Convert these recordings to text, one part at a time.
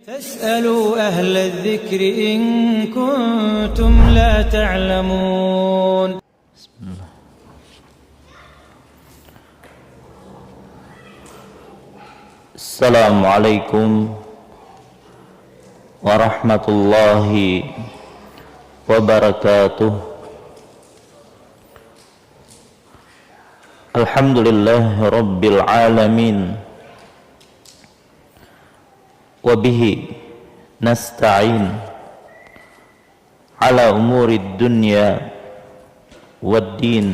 فاسألوا أهل الذكر إن كنتم لا تعلمون. Assalamualaikum warahmatullahi wabarakatuh. Alhamdulillahi rabbil alamin. Wabihi nasta'in ala umuri dunya waddin.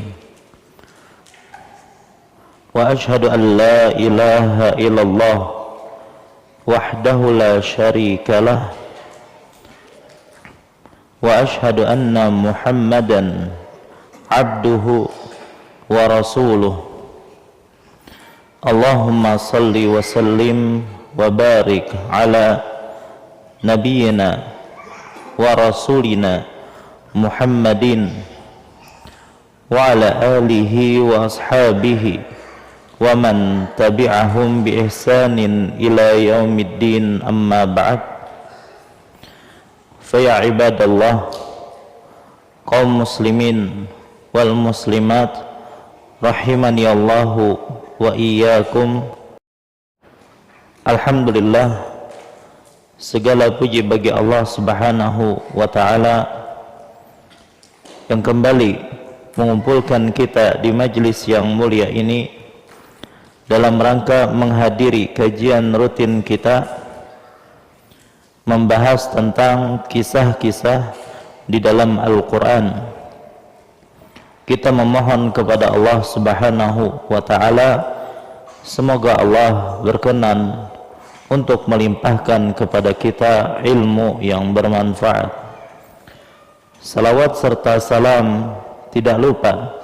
Wa ashhadu an la ilaha illallah wahdahu la syarika lah. Wa ashhadu anna Muhammadan abduhu wa rasuluh. Allahumma salli wa sallim wa barik ala nabiyyina wa rasulina Muhammadin wa ala alihi wa ashabihi wa man tabi'ahum bi ihsanin ila yaumiddin, amma ba'd. Fa ya ibadallah, kaum muslimin wal muslimat rahimani Allahu wa iyyakum. Alhamdulillah, segala puji bagi Allah Subhanahu wa ta'ala yang kembali mengumpulkan kita di majlis yang mulia ini dalam rangka menghadiri kajian rutin kita membahas tentang kisah-kisah di dalam Al-Quran. Kita memohon kepada Allah Subhanahu wa ta'ala, semoga Allah berkenan untuk melimpahkan kepada kita ilmu yang bermanfaat. Salawat serta salam tidak lupa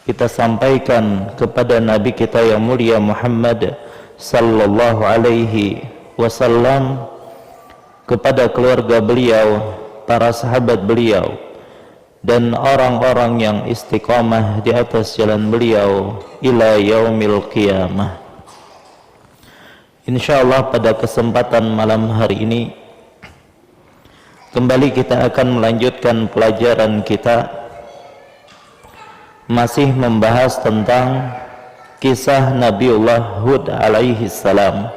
kita sampaikan kepada Nabi kita yang mulia Muhammad sallallahu alaihi wasallam, kepada keluarga beliau, para sahabat beliau, dan orang-orang yang istiqamah di atas jalan beliau ila yaumil qiyamah. Insyaallah pada kesempatan malam hari ini kembali kita akan melanjutkan pelajaran kita, masih membahas tentang kisah Nabiullah Hud alaihi salam.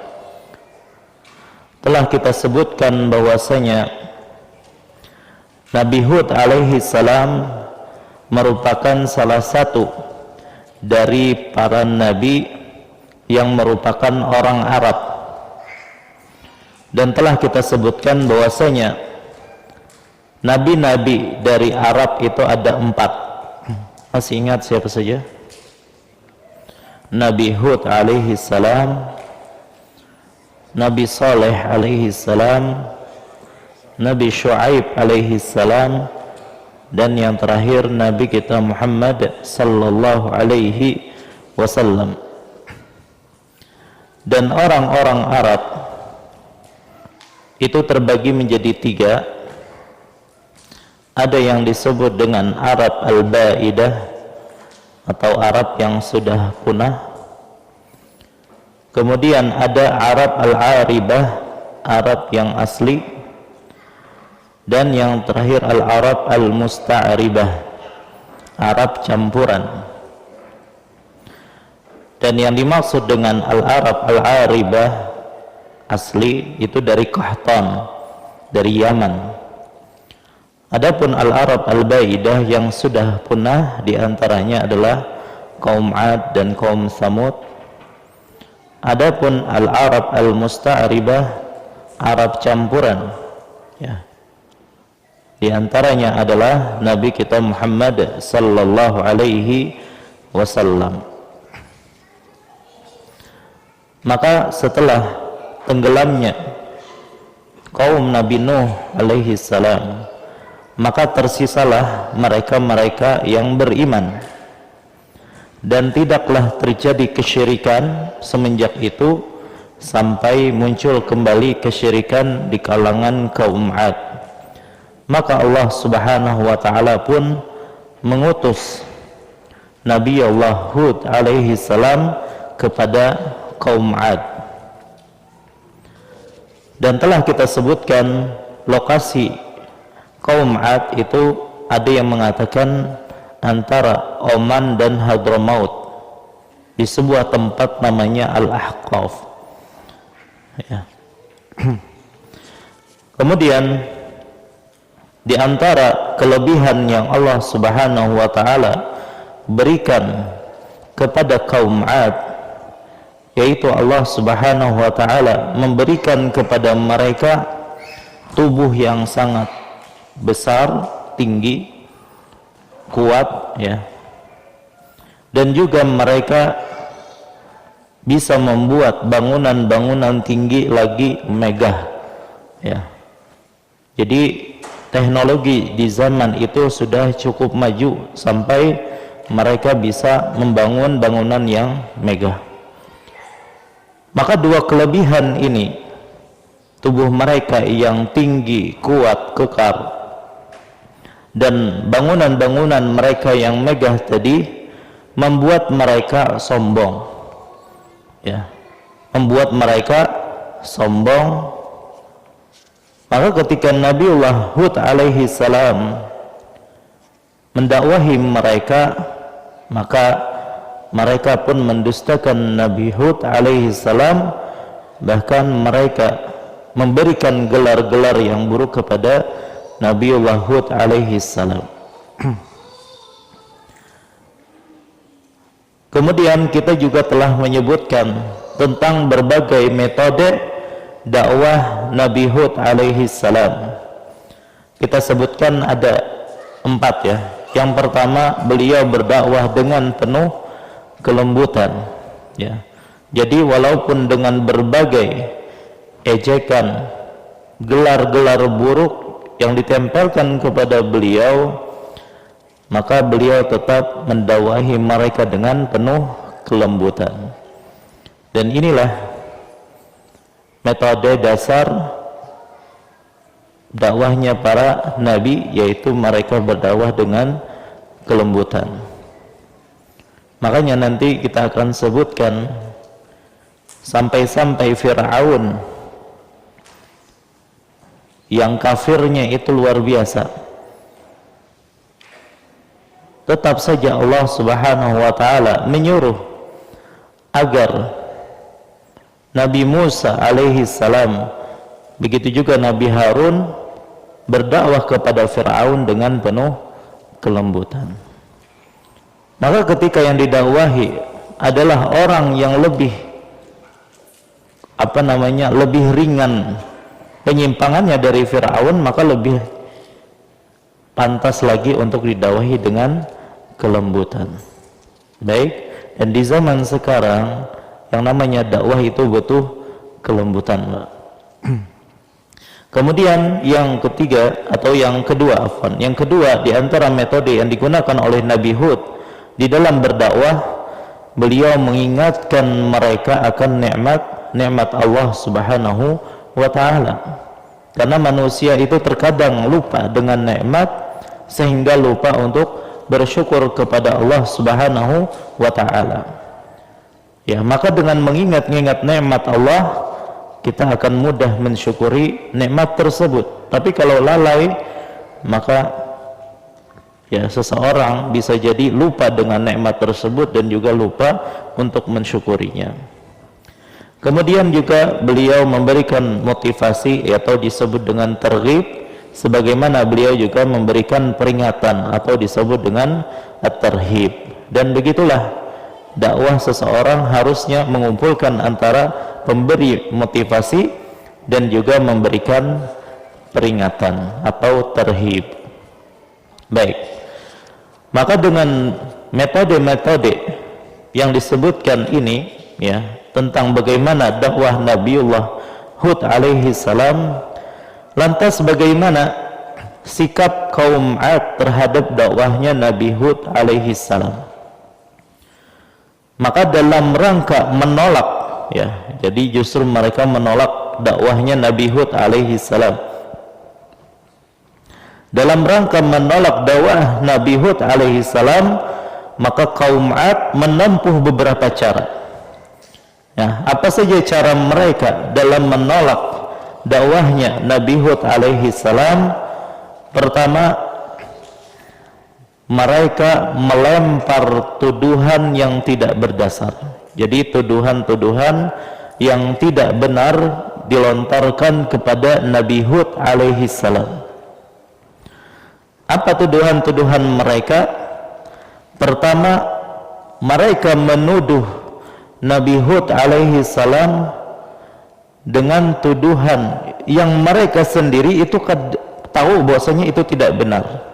Telah kita sebutkan bahwasanya Nabi Hud alaihi salam merupakan salah satu dari para nabi yang merupakan orang Arab, dan telah kita sebutkan bahwasanya nabi-nabi dari Arab itu ada 4. Masih ingat siapa saja? Nabi Hud alaihi salam, Nabi Saleh alaihi salam, Nabi Syuaib alaihi salam, dan yang terakhir Nabi kita Muhammad sallallahu alaihi wasallam. Dan orang-orang Arab itu terbagi menjadi 3. Ada yang disebut dengan Arab al-Baidah atau Arab yang sudah punah. Kemudian ada Arab al-Aribah, Arab yang asli. Dan yang terakhir al-Arab al-Musta'ribah, Arab campuran. Dan yang dimaksud dengan al-Arab al-Aribah asli itu dari Qahtan, dari Yaman. Adapun al-Arab al-Baidah yang sudah punah diantaranya adalah kaum Ad dan kaum Samud. Adapun al-Arab al-Musta'ribah, Arab campuran, ya, diantaranya adalah Nabi kita Muhammad sallallahu alaihi wasallam. Maka setelah tenggelamnya kaum Nabi Nuh alaihi salam, maka tersisalah mereka-mereka yang beriman, dan tidaklah terjadi kesyirikan semenjak itu sampai muncul kembali kesyirikan di kalangan kaum Ad. Maka Allah Subhanahu wa ta'ala pun mengutus Nabi Allah Hud alaihi salam kepada kaum Ad. Dan telah kita sebutkan lokasi kaum Ad itu ada yang mengatakan antara Oman dan Hadramaut di sebuah tempat namanya Al-Ahqaf, ya. Kemudian di antara kelebihan yang Allah Subhanahu wa taala berikan kepada kaum Ad, yaitu Allah Subhanahu wa taala memberikan kepada mereka tubuh yang sangat besar, tinggi, kuat, ya. Dan juga mereka bisa membuat bangunan-bangunan tinggi lagi megah, ya. Jadi teknologi di zaman itu sudah cukup maju sampai mereka bisa membangun bangunan yang megah. Maka dua kelebihan ini, tubuh mereka yang tinggi, kuat, kekar, dan bangunan-bangunan mereka yang megah tadi, membuat mereka sombong, ya, membuat mereka sombong. Maka ketika Nabiullah Hud alaihi salam mendakwahi mereka, maka mereka pun mendustakan Nabi Hud alaihi salam, bahkan mereka memberikan gelar-gelar yang buruk kepada Nabiullah Hud alaihi salam. Kemudian kita juga telah menyebutkan tentang berbagai metode dakwah Nabi Hud alaihi salam. Kita sebutkan ada 4, ya. Yang pertama, beliau berdakwah dengan penuh kelembutan, ya. Jadi walaupun dengan berbagai ejekan, gelar-gelar buruk yang ditempelkan kepada beliau, maka beliau tetap mendakwahi mereka dengan penuh kelembutan. Dan inilah metode dasar dakwahnya para nabi, yaitu mereka berdakwah dengan kelembutan. Makanya nanti kita akan sebutkan sampai-sampai Fir'aun yang kafirnya itu luar biasa, tetap saja Allah Subhanahu wa taala menyuruh agar Nabi Musa alaihi salam, begitu juga Nabi Harun, berdakwah kepada Fir'aun dengan penuh kelembutan. Maka ketika yang didakwahi adalah orang yang lebih lebih ringan penyimpangannya dari Fir'aun, maka lebih pantas lagi untuk didakwahi dengan kelembutan. Baik, dan di zaman sekarang yang namanya dakwah itu butuh kelembutan. Kemudian yang ketiga atau yang kedua, yang kedua di antara metode yang digunakan oleh Nabi Hud di dalam berdakwah, beliau mengingatkan mereka akan nikmat Allah Subhanahu wa taala. Karena manusia itu terkadang lupa dengan nikmat sehingga lupa untuk bersyukur kepada Allah Subhanahu wa taala. Ya, maka dengan mengingat-ingat nikmat Allah, kita akan mudah mensyukuri nikmat tersebut. Tapi kalau lalai, maka ya seseorang bisa jadi lupa dengan nikmat tersebut dan juga lupa untuk mensyukurinya. Kemudian juga beliau memberikan motivasi atau disebut dengan targhib, sebagaimana beliau juga memberikan peringatan atau disebut dengan at-tarhib. Dan begitulah dakwah seseorang harusnya mengumpulkan antara pemberi motivasi dan juga memberikan peringatan atau tarhib. Baik, maka dengan metode-metode yang disebutkan ini, ya, tentang bagaimana dakwah Nabiullah Hud alaihi salam, lantas bagaimana sikap kaum Ad terhadap dakwahnya Nabi Hud alaihi salam. Maka dalam rangka menolak, ya, jadi justru mereka menolak dakwahnya Nabi Hud alaihi salam. Dalam rangka menolak dakwah Nabi Hud alaihi salam, maka kaum Ad menempuh beberapa cara. Ya, apa saja cara mereka dalam menolak dakwahnya Nabi Hud alaihi salam, pertama mereka melempar tuduhan yang tidak berdasar. Jadi tuduhan-tuduhan yang tidak benar dilontarkan kepada Nabi Hud alaihi salam. Apa tuduhan-tuduhan mereka? Pertama, mereka menuduh Nabi Hud alaihi salam dengan tuduhan yang mereka sendiri itu tahu bahwasanya itu tidak benar.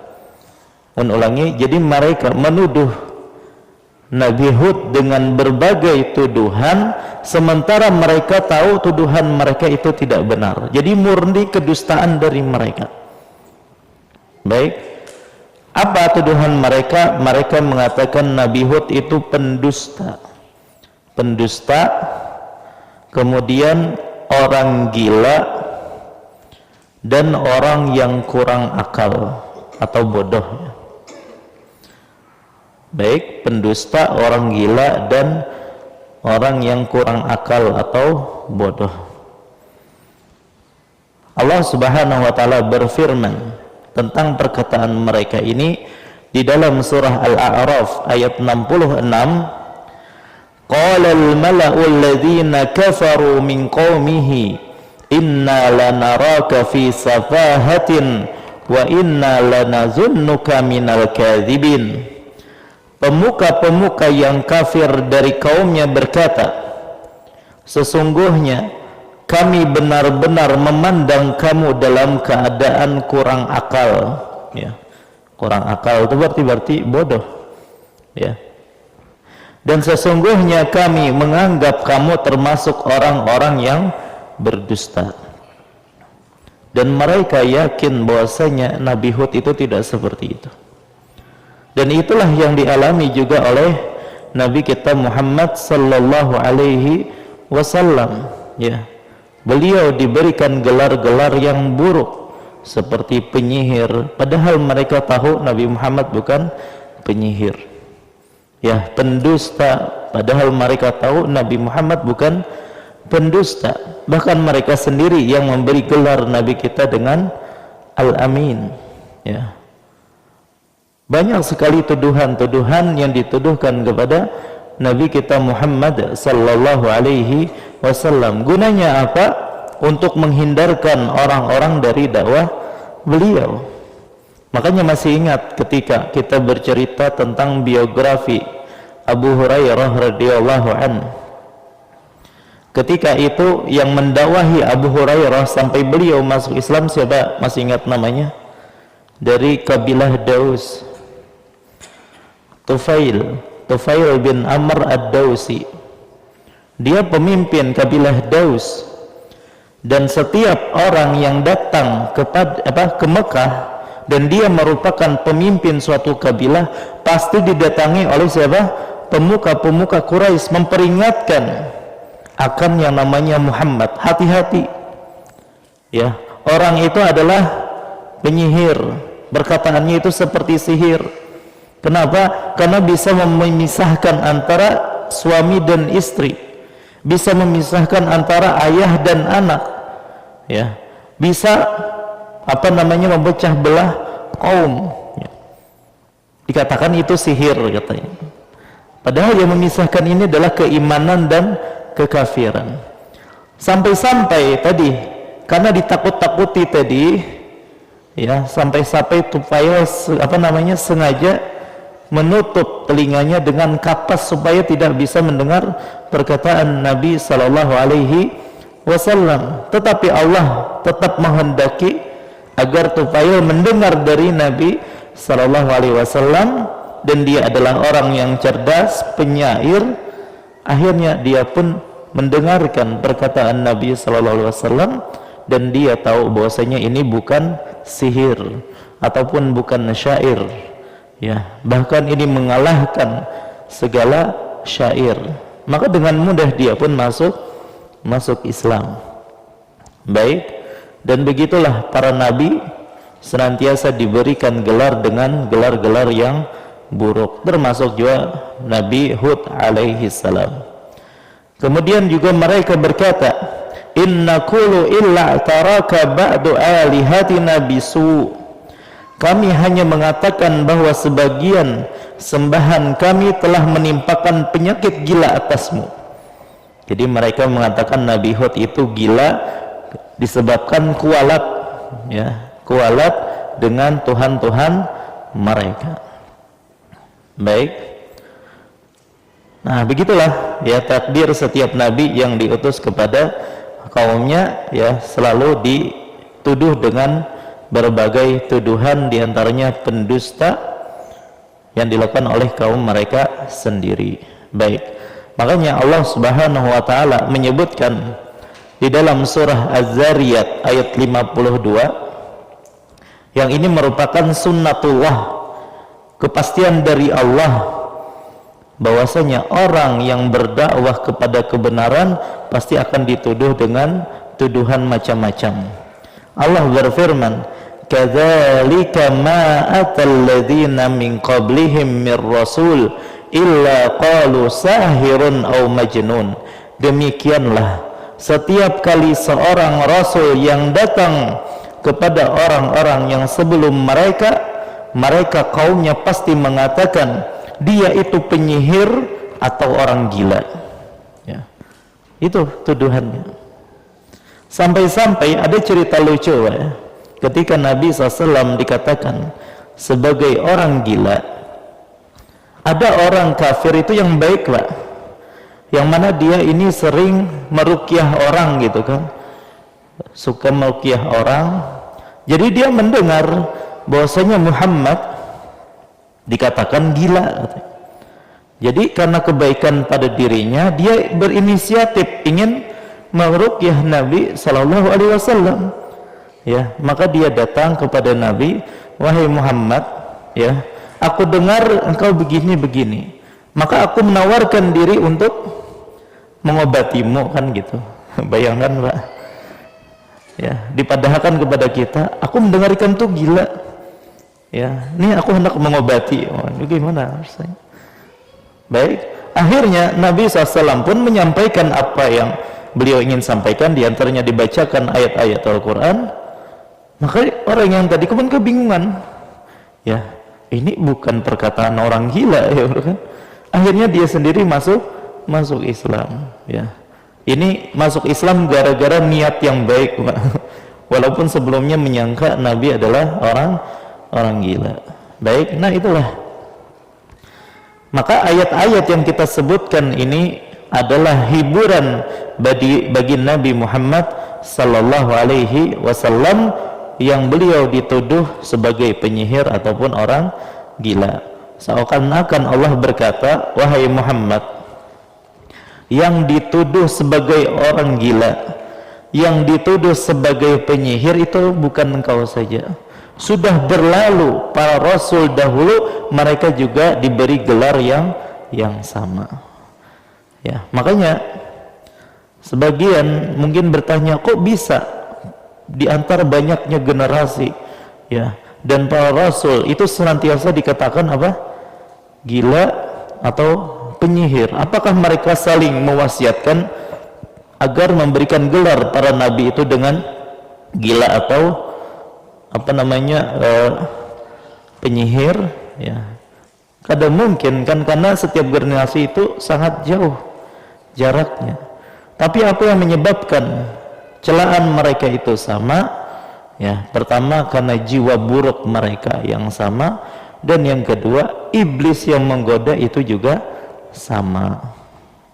Ulangi, jadi mereka menuduh Nabi Hud dengan berbagai tuduhan, sementara mereka tahu tuduhan mereka itu tidak benar. Jadi murni kedustaan dari mereka. Baik, apa tuduhan mereka? Mereka mengatakan Nabi Hud itu pendusta, kemudian orang gila, dan orang yang kurang akal atau bodoh. Baik, pendusta, orang gila, dan orang yang kurang akal atau bodoh. Allah Subhanahu wa taala berfirman tentang perkataan mereka ini di dalam surah Al-A'raf ayat 66. Qala al-mala'u alladhina kafaru min qaumihi inna lanaraka fi safahatin wa inna lanazunnuka minal kadhibin. Pemuka-pemuka yang kafir dari kaumnya berkata, sesungguhnya kami benar-benar memandang kamu dalam keadaan kurang akal. Ya, kurang akal itu berarti bodoh. Ya. Dan sesungguhnya kami menganggap kamu termasuk orang-orang yang berdusta. Dan mereka yakin bahwasanya Nabi Hud itu tidak seperti itu. Dan itulah yang dialami juga oleh Nabi kita Muhammad sallallahu alaihi wasallam. Ya. Beliau diberikan gelar-gelar yang buruk seperti penyihir, padahal mereka tahu Nabi Muhammad bukan penyihir. Ya, pendusta, padahal mereka tahu Nabi Muhammad bukan pendusta. Bahkan mereka sendiri yang memberi gelar Nabi kita dengan Al-Amin. Ya. Banyak sekali tuduhan-tuduhan yang dituduhkan kepada Nabi kita Muhammad sallallahu alaihi wasallam. Gunanya apa? Untuk menghindarkan orang-orang dari dakwah beliau. Makanya masih ingat ketika kita bercerita tentang biografi Abu Hurairah radhiyallahu anhu. Ketika itu yang mendakwahi Abu Hurairah sampai beliau masuk Islam siapa? Masih ingat namanya? Dari kabilah Daus. Tufail bin Amr ad-Dausi. Dia pemimpin kabilah Daus, dan setiap orang yang datang ke Mekah dan dia merupakan pemimpin suatu kabilah pasti didatangi oleh siapa? Pemuka-pemuka Quraisy memperingatkan akan yang namanya Muhammad. Hati-hati ya, orang itu adalah penyihir, perkataannya itu seperti sihir. Kenapa? Karena bisa memisahkan antara suami dan istri, bisa memisahkan antara ayah dan anak, ya, bisa memecah belah kaum, ya. Dikatakan itu sihir katanya. Padahal yang memisahkan ini adalah keimanan dan kekafiran. Sampai-sampai tadi karena ditakut-takuti tadi, ya, sampai-sampai Tufail sengaja menutup telinganya dengan kapas supaya tidak bisa mendengar perkataan Nabi sallallahu alaihi wasallam. Tetapi Allah tetap menghendaki agar Tufail mendengar dari Nabi sallallahu alaihi wasallam, dan dia adalah orang yang cerdas, penyair. Akhirnya dia pun mendengarkan perkataan Nabi sallallahu alaihi wasallam, dan dia tahu bahwasanya ini bukan sihir ataupun bukan syair. Ya, bahkan ini mengalahkan segala syair. Maka dengan mudah dia pun masuk Islam. Baik, dan begitulah para nabi senantiasa diberikan gelar dengan gelar-gelar yang buruk, termasuk juga Nabi Hud alaihi salam. Kemudian juga mereka berkata, in naqulu illa taraka ba'du alihatina bisu. Kami hanya mengatakan bahwa sebagian sembahan kami telah menimpakan penyakit gila atasmu. Jadi mereka mengatakan Nabi Hud itu gila disebabkan kualat, ya, kualat dengan Tuhan-Tuhan mereka. Baik. Nah, begitulah ya takdir setiap nabi yang diutus kepada kaumnya, ya, selalu dituduh dengan berbagai tuduhan, diantaranya pendusta yang dilakukan oleh kaum mereka sendiri. Baik. Makanya Allah Subhanahu wa taala menyebutkan di dalam surah Az-Zariyat ayat 52, yang ini merupakan sunnatullah, kepastian dari Allah, bahwasanya orang yang berdakwah kepada kebenaran pasti akan dituduh dengan tuduhan macam-macam. Allah berfirman, kadzalika ma atal ladzina min qablihim mir rasul illa qalu sahirun aw majnun. Demikianlah setiap kali seorang rasul yang datang kepada orang-orang yang sebelum mereka kaumnya pasti mengatakan dia itu penyihir atau orang gila, ya. Itu tuduhannya. Sampai-sampai ada cerita lucu, ya. Ketika Nabi SAW dikatakan sebagai orang gila, ada orang kafir itu yang baik, Pak, yang mana dia ini sering meruqyah orang gitu kan, suka meruqyah orang. Jadi dia mendengar bahwasanya Muhammad dikatakan gila. Jadi karena kebaikan pada dirinya, dia berinisiatif ingin meruqyah Nabi sallallahu alaihi wasallam. Ya, maka dia datang kepada Nabi, wahai Muhammad, ya, aku dengar engkau begini-begini, maka aku menawarkan diri untuk mengobatimu, kan gitu. Bayangkan, Pak. Ya, dipadahkan kepada kita, aku mendengarkan tuh gila. Ya, ini aku hendak mengobati. Oh, ini gimana rasanya? Baik, akhirnya Nabi SAW pun menyampaikan apa yang beliau ingin sampaikan, diantaranya dibacakan ayat-ayat Al-Quran. Maka orang yang tadi pun kebingungan, ya, ini bukan perkataan orang gila, ya kan? Akhirnya dia sendiri masuk Islam, ya. Ini masuk Islam gara-gara niat yang baik, Pak. Walaupun sebelumnya menyangka Nabi adalah orang gila. Baik, nah itulah. Maka ayat-ayat yang kita sebutkan ini adalah hiburan bagi Nabi Muhammad sallallahu alaihi wasallam yang beliau dituduh sebagai penyihir ataupun orang gila. Seakan-akan Allah berkata, wahai Muhammad, yang dituduh sebagai orang gila, yang dituduh sebagai penyihir itu bukan engkau saja. Sudah berlalu para rasul dahulu, mereka juga diberi gelar yang sama. Ya, makanya sebagian mungkin bertanya, kok bisa di antara banyaknya generasi, ya, dan para rasul itu senantiasa dikatakan apa? Gila atau penyihir? Apakah mereka saling mewasiatkan agar memberikan gelar para nabi itu dengan gila atau apa namanya penyihir? Ya, kadang mungkin kan, karena setiap generasi itu sangat jauh jaraknya. Tapi apa yang menyebabkan celaan mereka itu sama? Ya, pertama karena jiwa buruk mereka yang sama, dan yang kedua iblis yang menggoda itu juga sama.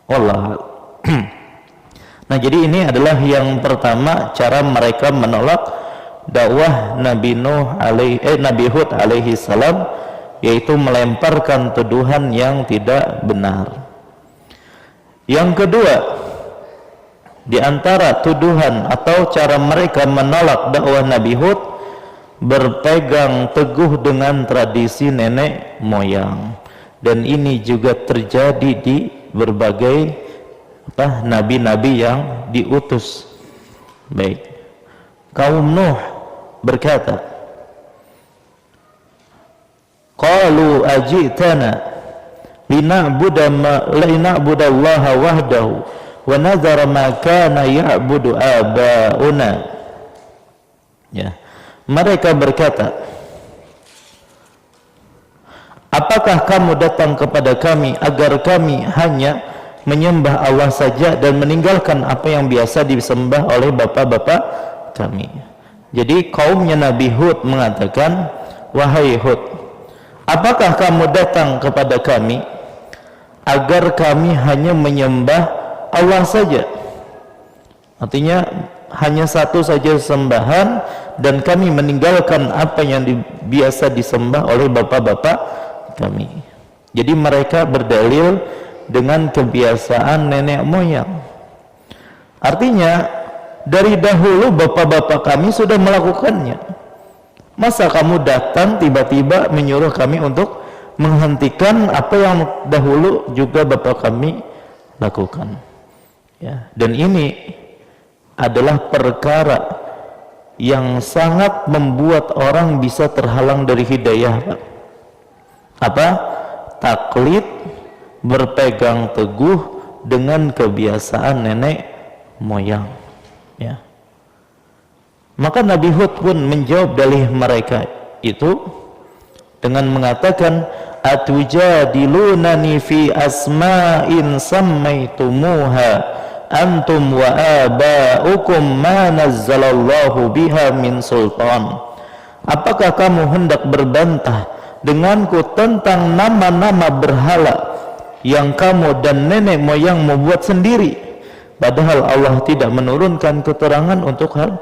Allah. Nah, jadi ini adalah yang pertama, cara mereka menolak dakwah Nabi Hud alaihi salam, yaitu melemparkan tuduhan yang tidak benar. Yang kedua, di antara tuduhan atau cara mereka menolak dakwah Nabi Hud, berpegang teguh dengan tradisi nenek moyang. Dan ini juga terjadi di berbagai nabi-nabi yang diutus. Baik, kaum Nuh berkata, qalu ajitana lina'budallaha wahdahu wa nadhara ma kana ya'budu abauna. Ya, mereka berkata, apakah kamu datang kepada kami agar kami hanya menyembah Allah saja dan meninggalkan apa yang biasa disembah oleh bapak-bapak kami? Jadi kaumnya Nabi Hud mengatakan, wahai Hud, apakah kamu datang kepada kami agar kami hanya menyembah Allah saja? Artinya hanya satu saja sembahan dan kami meninggalkan apa yang biasa disembah oleh bapak-bapak kami. Jadi mereka berdalil dengan kebiasaan nenek moyang. Artinya dari dahulu bapak-bapak kami sudah melakukannya. Masa kamu datang tiba-tiba menyuruh kami untuk menghentikan apa yang dahulu juga bapak kami lakukan? Ya, dan ini adalah perkara yang sangat membuat orang bisa terhalang dari hidayah, Pak. Apa? Taklid, berpegang teguh dengan kebiasaan nenek moyang, ya. Maka Nabi Hud pun menjawab dalih mereka itu dengan mengatakan, atujadilunani fi asma'in sammaitumuha antum wa aba'ukum ma nazzalallahu biha min sultan. Apakah kamu hendak berbantah denganku tentang nama-nama berhala yang kamu dan nenek moyang membuat sendiri, padahal Allah tidak menurunkan keterangan untuk hal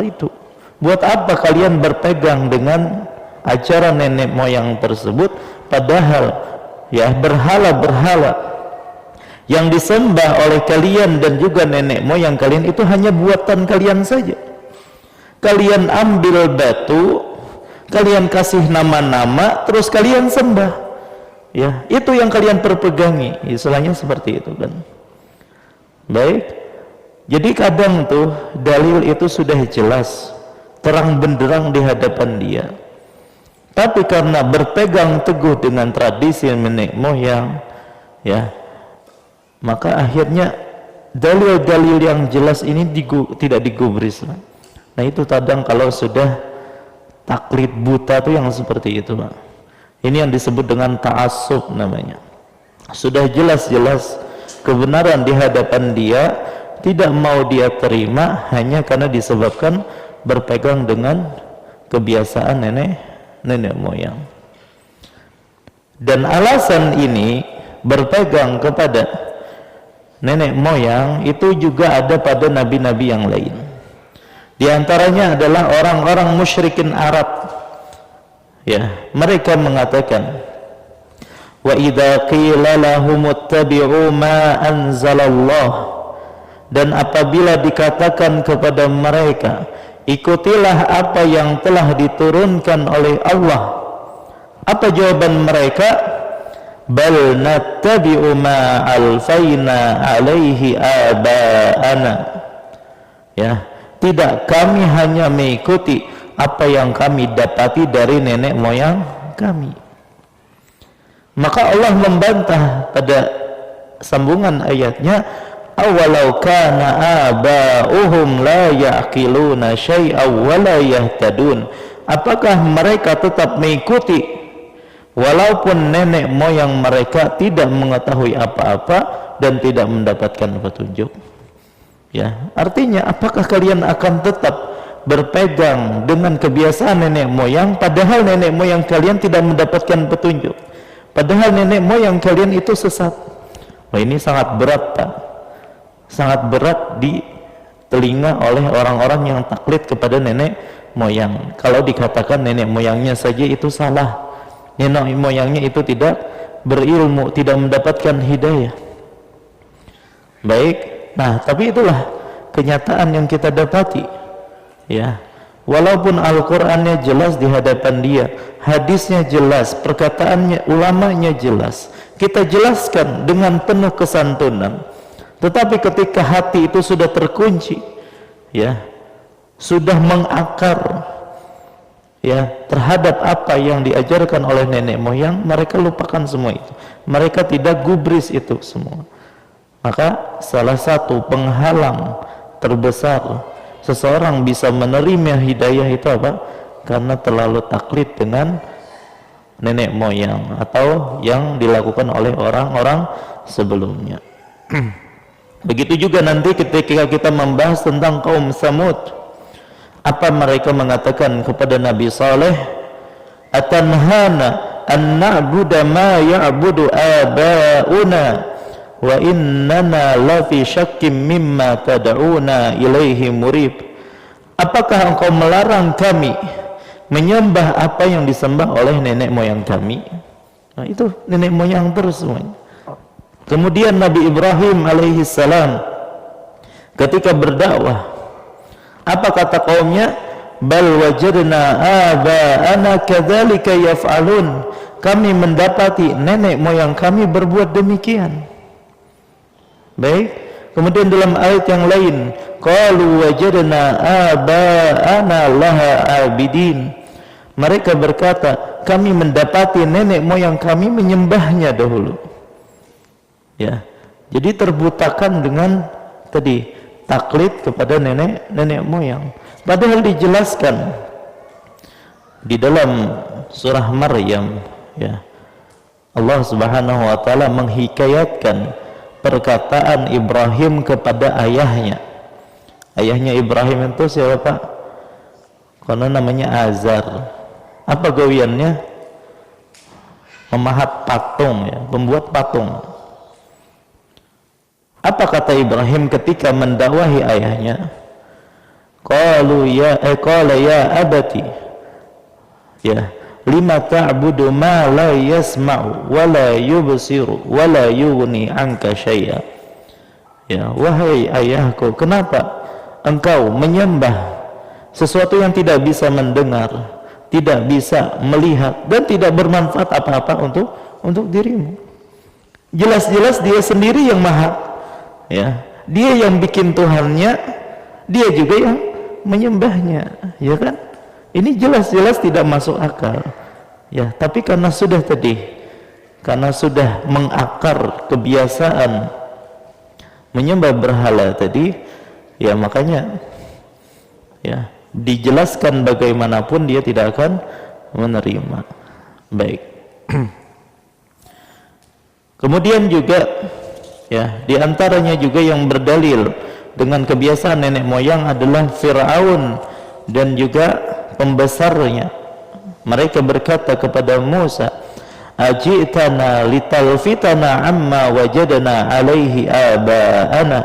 itu? Buat apa kalian berpegang dengan ajaran nenek moyang tersebut, padahal ya berhala-berhala yang disembah oleh kalian dan juga nenek moyang kalian itu hanya buatan kalian saja. Kalian ambil batu, kalian kasih nama-nama, terus kalian sembah, ya, itu yang kalian perpegangi. Istilahnya seperti itu kan. Baik, jadi kadang tuh dalil itu sudah jelas, terang benderang di hadapan dia, tapi karena berpegang teguh dengan tradisi nenek moyang, ya, maka akhirnya dalil-dalil yang jelas ini tidak digubris. Nah itu kadang kalau sudah taklid buta tuh yang seperti itu, Pak. Ini yang disebut dengan ta'assub namanya. Sudah jelas-jelas kebenaran di hadapan dia, tidak mau dia terima hanya karena disebabkan berpegang dengan kebiasaan nenek moyang. Dan alasan ini berpegang kepada nenek moyang itu juga ada pada nabi-nabi yang lain. Di antaranya adalah orang-orang musyrikin Arab. Ya, mereka mengatakan, wa idza qila lahum ittabi'u ma anzalallah, dan apabila dikatakan kepada mereka, ikutilah apa yang telah diturunkan oleh Allah, apa jawaban mereka? Bal nattabi'u ma alfaina alaihi aba'ana. Ya, tidak, kami hanya mengikuti apa yang kami dapati dari nenek moyang kami. Maka Allah membantah pada sambungan ayatnya, awalau kana aba'uhum la ya'qiluna syai'aw wa la yahtadun. Apakah mereka tetap mengikuti walaupun nenek moyang mereka tidak mengetahui apa-apa dan tidak mendapatkan petunjuk? Ya, artinya apakah kalian akan tetap berpegang dengan kebiasaan nenek moyang padahal nenek moyang kalian tidak mendapatkan petunjuk, padahal nenek moyang kalian itu sesat? Wah, ini sangat berat, Pak. Sangat berat di telinga oleh orang-orang yang taklid kepada nenek moyang. Kalau dikatakan nenek moyangnya saja itu salah, nenek moyangnya itu tidak berilmu, tidak mendapatkan hidayah. Baik. Nah, tapi itulah kenyataan yang kita dapati, ya. Walaupun Al-Qur'annya jelas di hadapan dia, hadisnya jelas, perkataannya ulamanya jelas, kita jelaskan dengan penuh kesantunan, tetapi ketika hati itu sudah terkunci, ya, sudah mengakar, ya, terhadap apa yang diajarkan oleh nenek moyang, mereka lupakan semua itu, mereka tidak gubris itu semua. Maka salah satu penghalang terbesar seseorang bisa menerima hidayah itu apa? Karena terlalu taklid dengan nenek moyang atau yang dilakukan oleh orang-orang sebelumnya. Begitu juga nanti ketika kita membahas tentang kaum Samud, apa mereka mengatakan kepada Nabi Saleh, atanhana an na'budu ma ya'budu aba'una wa innana lafi syakkim mimma tad'una ilaihi murib. Apakah engkau melarang kami menyembah apa yang disembah oleh nenek moyang kami? Nah, itu nenek moyang terus semuanya. Kemudian Nabi Ibrahim alaihi salam ketika berdakwah, apa kata kaumnya? Bal wajadna aba'ana kadzalika yaf'alun. Kami mendapati nenek moyang kami berbuat demikian. Baik. Kemudian dalam ayat yang lain, qalu wajadna aba'ana laha abidin. Mereka berkata, kami mendapati nenek moyang kami menyembahnya dahulu. Ya, jadi terbutakan dengan tadi taklid kepada nenek moyang. Padahal dijelaskan di dalam surah Maryam, ya, Allah Subhanahu wa taala menghikayatkan perkataan Ibrahim kepada ayahnya. Ayahnya Ibrahim itu siapa, Pak? Karena namanya Azar. Apa gawiannya? Memahat patung, ya, pembuat patung. Apa kata Ibrahim ketika mendakwahi ayahnya? Qala ya abati, ya, lima ta'budu ma la yasma'u wa la yubsiru wa la yughni 'anka syai'a. Ya, wahai ayahku, kenapa engkau menyembah sesuatu yang tidak bisa mendengar, tidak bisa melihat, dan tidak bermanfaat apa-apa untuk dirimu? Jelas-jelas dia sendiri yang maha, ya, dia yang bikin Tuhannya, dia juga yang menyembahnya, ya kan? Ini jelas-jelas tidak masuk akal, ya. Tapi karena sudah mengakar kebiasaan menyembah berhala tadi, ya, makanya, ya, dijelaskan bagaimanapun dia tidak akan menerima. Baik. Kemudian juga, ya, diantaranya juga yang berdalil dengan kebiasaan nenek moyang adalah Fir'aun dan juga pembesarnya. Mereka berkata kepada Musa, ajitana litalfitana amma wajadana alaihi aba'ana.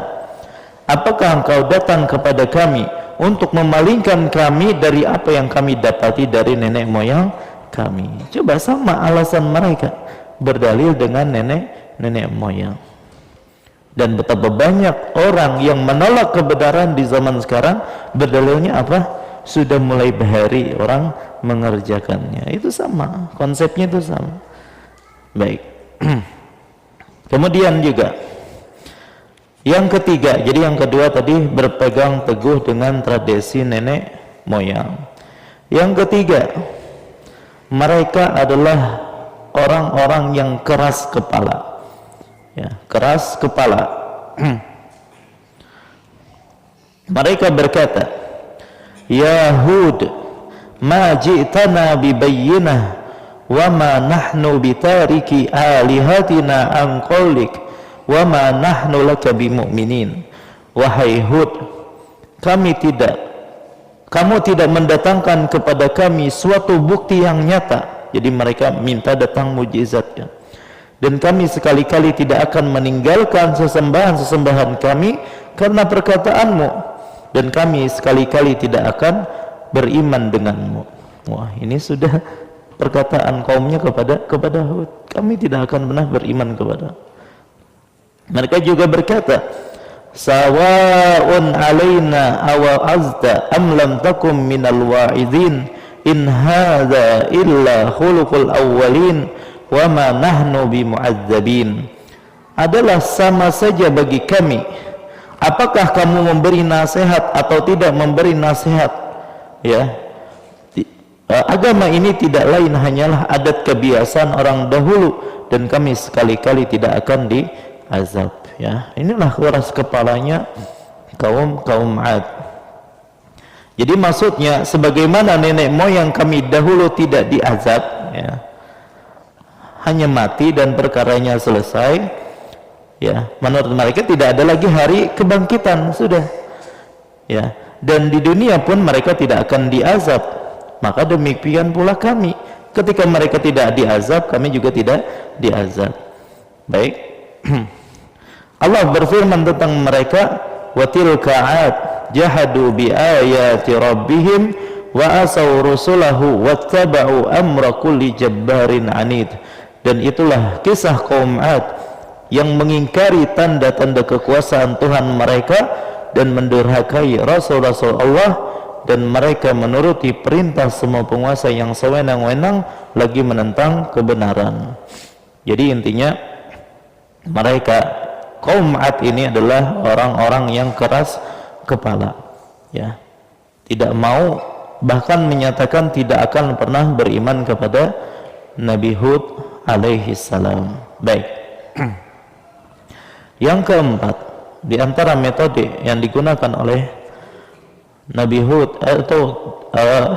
Apakah engkau datang kepada kami untuk memalingkan kami dari apa yang kami dapati dari nenek moyang kami? Coba, sama alasan mereka, berdalil dengan nenek moyang. Dan betapa banyak orang yang menolak kebenaran di zaman sekarang, berdalilnya apa? Sudah mulai bahari orang mengerjakannya. Itu sama, konsepnya itu sama. Baik. Kemudian juga yang ketiga, jadi yang kedua tadi berpegang teguh dengan tradisi nenek moyang. Yang ketiga, mereka adalah orang-orang yang keras kepala. Ya, keras kepala. Mereka berkata, Yahud, ma ji'tana bibayyinah wa ma nahnu bitariki alihatina an qawlik wa ma nahnu laka bimu'minin. Wahai Hud, kamu tidak mendatangkan kepada kami suatu bukti yang nyata. Jadi mereka minta datang mukjizatnya. Dan kami sekali-kali tidak akan meninggalkan sesembahan-sesembahan kami karena perkataanmu, dan kami sekali-kali tidak akan beriman denganmu. Wah, ini sudah perkataan kaumnya kepada Hud. Kami tidak akan pernah beriman kepada. Mereka juga berkata, sawa'un alaina awa azda am lam takum minal wa'idin in hadza illa khuluqul awwalin wa ma nahnu bimu'adzabin. Adalah sama saja bagi kami apakah kamu memberi nasihat atau tidak memberi nasihat, ya. Agama ini tidak lain hanyalah adat kebiasaan orang dahulu, dan kami sekali-kali tidak akan diazab. ya. Inilah keras kepalanya kaum 'Ad. Jadi maksudnya sebagaimana nenek moyang kami dahulu tidak diazab, ya, hanya mati dan perkaranya selesai, ya, menurut mereka tidak ada lagi hari kebangkitan, sudah, ya, dan di dunia pun mereka tidak akan diazab. Maka demikian pula kami, ketika mereka tidak diazab, kami juga tidak diazab. Baik. Allah berfirman tentang mereka, wa tilka 'ad jahadu bi ayati rabbihim wa asaw rusulahu wattaba'u amra kulli jabbarin anid. Dan itulah kisah kaum 'Ad yang mengingkari tanda-tanda kekuasaan Tuhan mereka dan mendurhakai rasul-rasul Allah, dan mereka menuruti perintah semua penguasa yang sewenang-wenang lagi menentang kebenaran. Jadi intinya mereka kaum 'Ad ini adalah orang-orang yang keras kepala, ya, tidak mau, bahkan menyatakan tidak akan pernah beriman kepada Nabi Hud alaihi salam. Baik. Yang keempat, di antara metode yang digunakan oleh Nabi Hud atau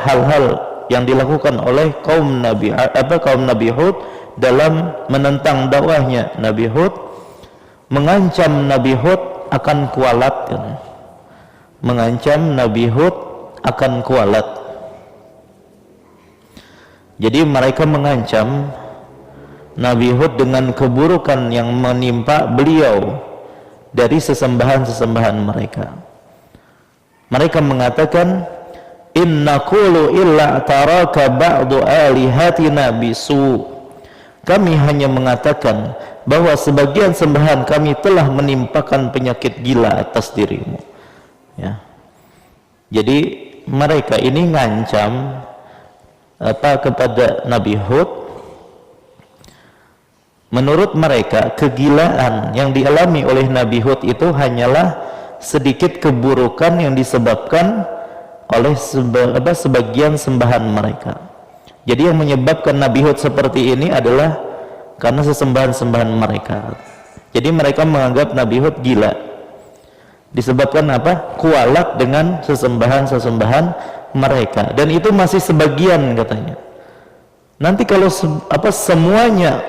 hal-hal yang dilakukan oleh kaum Nabi Hud dalam menentang dakwahnya Nabi Hud, mengancam Nabi Hud akan kualat, mengancam Nabi Hud akan kualat. Jadi mereka mengancam Nabi Hud dengan keburukan yang menimpa beliau dari sesembahan-sesembahan mereka. Mereka mengatakan, inna qulu illa taraka ba'du alihatina bisu. Kami hanya mengatakan bahwa sebagian sembahan kami telah menimpakan penyakit gila atas dirimu, ya. Jadi mereka ini ngancam kepada Nabi Hud. Menurut mereka kegilaan yang dialami oleh Nabi Hud itu hanyalah sedikit keburukan yang disebabkan oleh sebagian sembahan mereka. Jadi yang menyebabkan Nabi Hud seperti ini adalah karena sesembahan-sembahan mereka. Jadi mereka menganggap Nabi Hud gila disebabkan apa? Kualat dengan sesembahan-sesembahan mereka, dan itu masih sebagian katanya. Nanti kalau semuanya,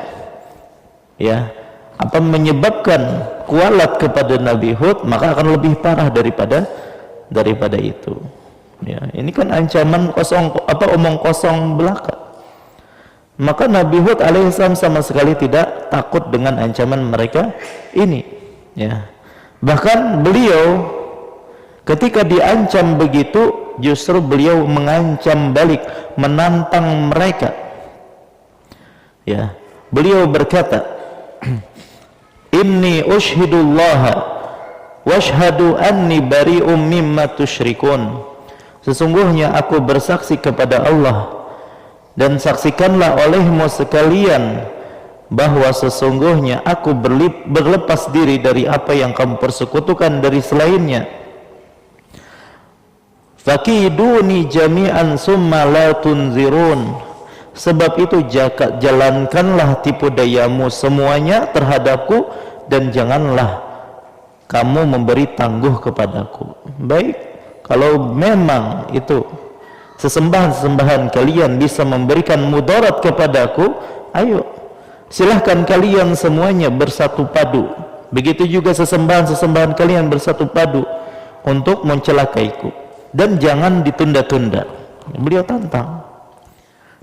ya, menyebabkan kualat kepada Nabi Hud, maka akan lebih parah daripada itu. Ya, ini kan ancaman kosong, omong kosong belaka. Maka Nabi Hud alaihissalam sama sekali tidak takut dengan ancaman mereka ini, ya. Bahkan beliau ketika diancam begitu, justru beliau mengancam balik, menantang mereka, ya. Beliau berkata, inni ushidullaha washhadu anni bari'um mimma tusyrikun. Sesungguhnya aku bersaksi kepada Allah, dan saksikanlah olehmu sekalian bahwa sesungguhnya aku berlepas diri dari apa yang kamu persekutukan dari selainnya. Fakiduni jami'an summa la tunzirun. Sebab itu jalankanlah tipu dayamu semuanya terhadapku, dan janganlah kamu memberi tangguh kepadaku. Baik, kalau memang itu sesembahan-sesembahan kalian bisa memberikan mudarat kepadaku, ayo silahkan kalian semuanya bersatu padu. Begitu juga sesembahan-sesembahan kalian bersatu padu untuk mencelakaiku, dan jangan ditunda-tunda. Beliau tantang.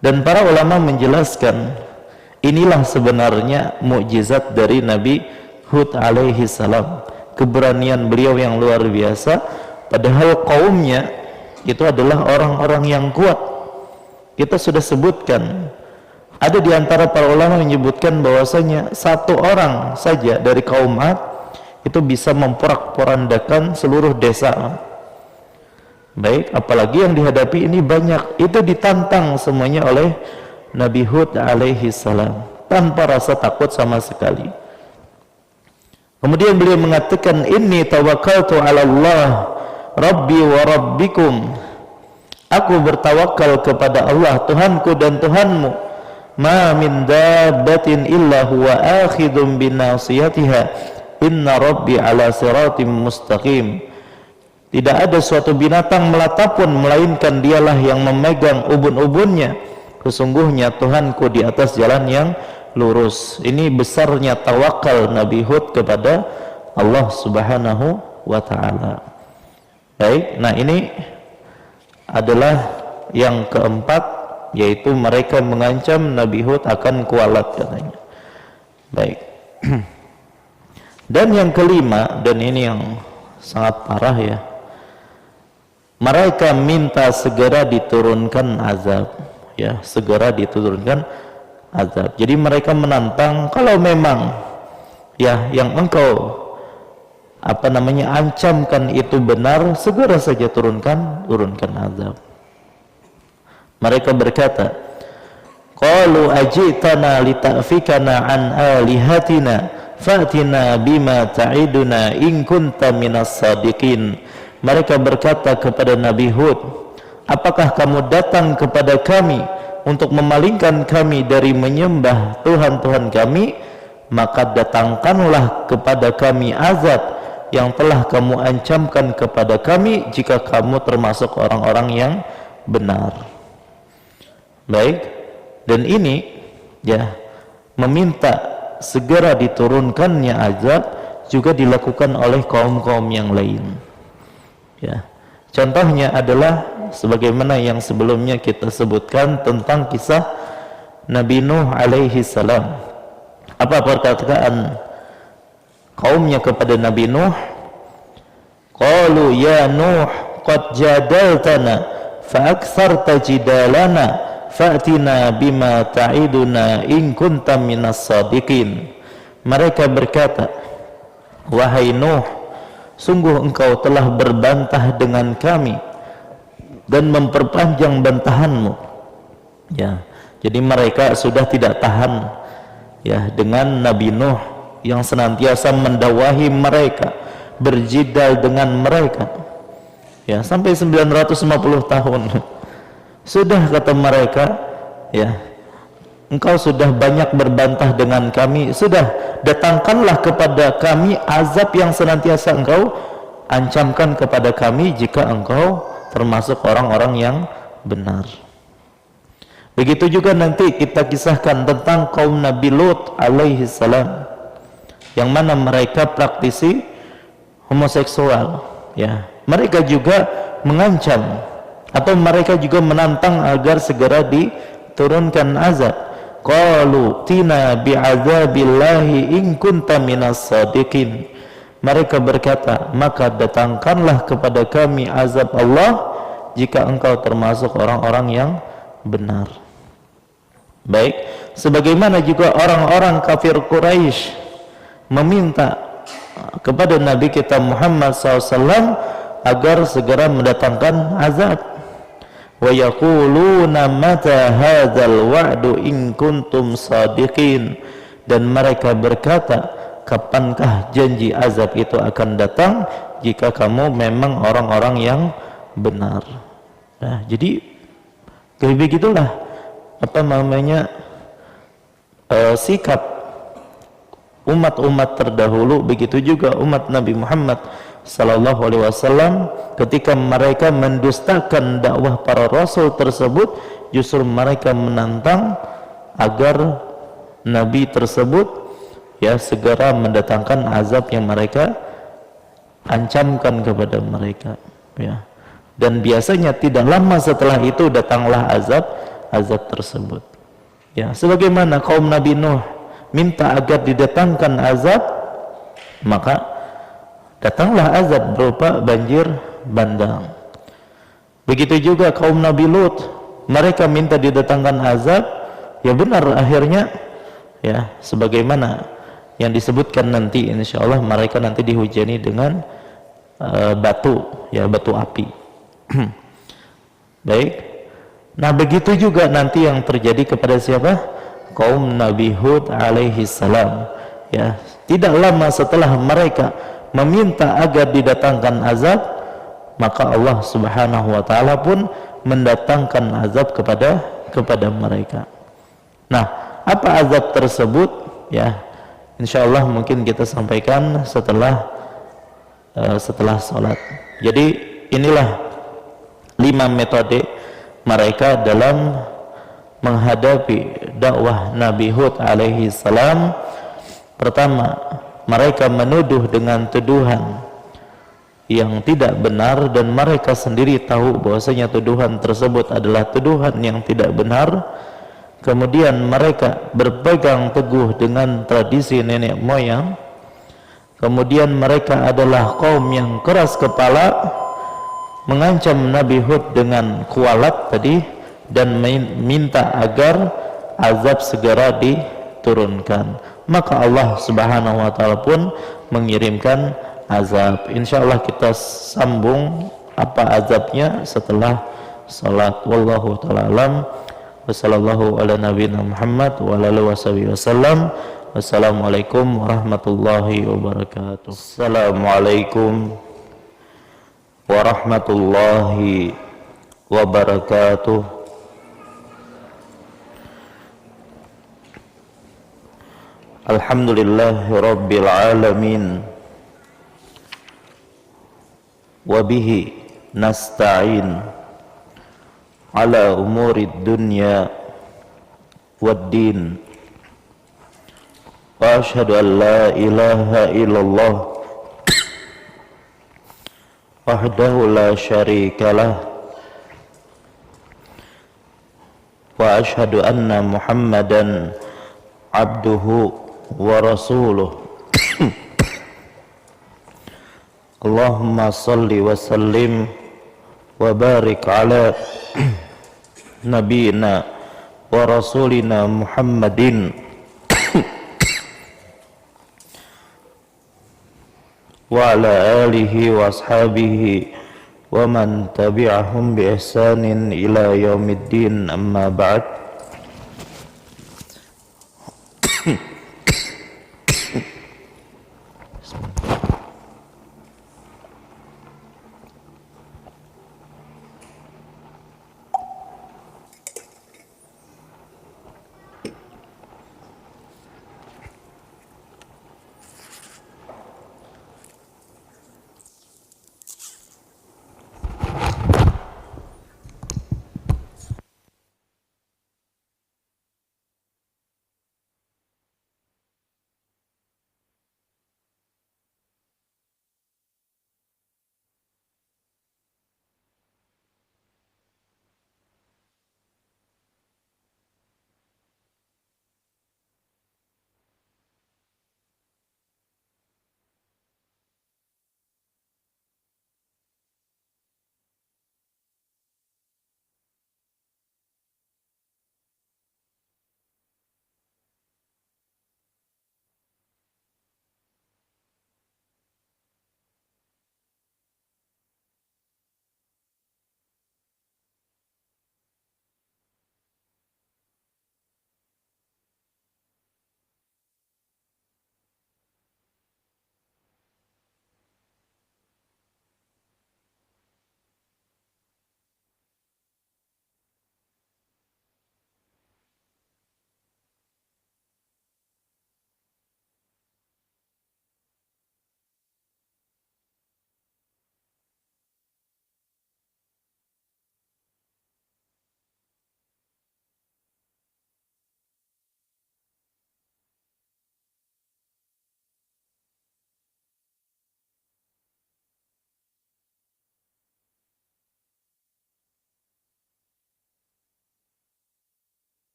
Dan para ulama menjelaskan, inilah sebenarnya mukjizat dari Nabi Hud alaihi salam, keberanian beliau yang luar biasa, padahal kaumnya itu adalah orang-orang yang kuat. Kita sudah sebutkan, ada di antara para ulama menyebutkan bahwasanya satu orang saja dari kaum 'Ad itu bisa memporak-porandakan seluruh desa. Baik, apalagi yang dihadapi ini banyak. Itu ditantang semuanya oleh Nabi Hud alaihi salam tanpa rasa takut sama sekali. Kemudian beliau mengatakan, inni tawakkaltu 'ala Allah Rabbi wa Rabbikum. Aku bertawakal kepada Allah, Tuhanku dan Tuhanmu. Ma min dabbatin illa huwa akhidun binasiyatiha. inna rabbi ala siratim mustaqim. Tidak ada suatu binatang melata pun melainkan dialah yang memegang ubun-ubunnya. Sesungguhnya Tuhanku di atas jalan yang lurus. Ini besarnya tawakal Nabi Hud kepada Allah Subhanahu wa ta'ala. Baik, nah ini adalah yang keempat, yaitu mereka mengancam Nabi Hud akan kualat katanya. Baik. Dan yang kelima, dan ini yang sangat parah ya, mereka minta segera diturunkan azab, ya, segera diturunkan azab. Jadi mereka menantang, kalau memang ya yang engkau ancamkan itu benar, segera saja turunkan azab. Mereka berkata, qalu ajitana lita'fikana an alihatina fa'tina bima ta'iduna in kunta minas sadiqin. Mereka berkata kepada Nabi Hud, apakah kamu datang kepada kami untuk memalingkan kami dari menyembah Tuhan-Tuhan kami? Maka datangkanlah kepada kami azab yang telah kamu ancamkan kepada kami jika kamu termasuk orang-orang yang benar. Baik, dan ini ya, meminta segera diturunkannya azab juga dilakukan oleh kaum-kaum yang lain. Ya, contohnya adalah sebagaimana yang sebelumnya kita sebutkan tentang kisah Nabi Nuh alaihi salam. Apa perkataan kaumnya kepada Nabi Nuh? Qalu ya Nuh qad jadaltana fa aktsarta jidalana fa'tina bima ta'iduna in kunta minas sadiqin. Mereka berkata, wahai Nuh, sungguh engkau telah berbantah dengan kami dan memperpanjang bantahanmu. Ya, jadi mereka sudah tidak tahan ya dengan Nabi Nuh yang senantiasa mendakwahi mereka, berjidal dengan mereka. Ya, sampai 950 tahun. Sudah kata mereka, ya, engkau sudah banyak berbantah dengan kami, sudah datangkanlah kepada kami azab yang senantiasa engkau ancamkan kepada kami jika engkau termasuk orang-orang yang benar. Begitu juga nanti kita kisahkan tentang kaum Nabi Lut alaihi salam, yang mana mereka praktisi homoseksual, ya. Mereka juga mengancam atau mereka juga menantang agar segera diturunkan azab. Qalu tina bi'adzabillahi in kunta minas sadiqin. Mereka berkata, maka datangkanlah kepada kami azab Allah jika engkau termasuk orang-orang yang benar. Baik, sebagaimana juga orang-orang kafir Quraisy meminta kepada Nabi kita Muhammad SAW agar segera mendatangkan azab. Wa yaquluna mata hadzal wa'du in kuntum shadiqin. Dan mereka berkata, kapankah janji azab itu akan datang jika kamu memang orang-orang yang benar. Nah, jadi begitulah sikap umat-umat terdahulu, begitu juga umat Nabi Muhammad sallallahu alaihi wasallam. Ketika mereka mendustakan dakwah para rasul tersebut, justru mereka menantang agar nabi tersebut ya segera mendatangkan azab yang mereka ancamkan kepada mereka, ya. Dan biasanya tidak lama setelah itu datanglah azab tersebut, ya. Sebagaimana kaum Nabi Nuh minta agar didatangkan azab, maka datanglah azab berupa banjir bandang. Begitu juga kaum Nabi Lut, mereka minta didatangkan azab, ya benar akhirnya ya sebagaimana yang disebutkan nanti, insyaallah mereka nanti dihujani dengan batu, ya, batu api. Baik. Nah, begitu juga nanti yang terjadi kepada siapa? Kaum Nabi Hud alaihi salam, ya. Tidak lama setelah mereka meminta agar didatangkan azab, maka Allah Subhanahu wa taala pun mendatangkan azab kepada mereka. Nah, apa azab tersebut? Ya, Insyaallah mungkin kita sampaikan setelah sholat. Jadi inilah 5 metode mereka dalam menghadapi dakwah Nabi Hud alaihi salam. Pertama, mereka menuduh dengan tuduhan yang tidak benar dan mereka sendiri tahu bahwasanya tuduhan tersebut adalah tuduhan yang tidak benar. Kemudian mereka berpegang teguh dengan tradisi nenek moyang. Kemudian mereka adalah kaum yang keras kepala, mengancam Nabi Hud dengan kualat tadi dan minta agar azab segera diturunkan. Maka Allah Subhanahu wa taala pun mengirimkan azab. Insyaallah kita sambung apa azabnya setelah salat. Wallahu taala alam. Wassallallahu ala nabiyina Muhammad wa ala alihi wasallam. Wassalamualaikum warahmatullahi wabarakatuh. Assalamualaikum warahmatullahi wabarakatuh. Alhamdulillahi rabbil alamin. Wa bihi nasta'in ala umurid dunya waddin. Wa ashhadu an la ilaha illallah wahdahu la syarika lah, wa ashhadu anna Muhammadan abduhu wa rasuluh. Allahumma salli wa sallim wa barik ala nabiyina wa rasulina Muhammadin wa ala alihi wa ashabihi wa man tabi'ahum bi ihsanin ila yaumiddin, amma ba'd.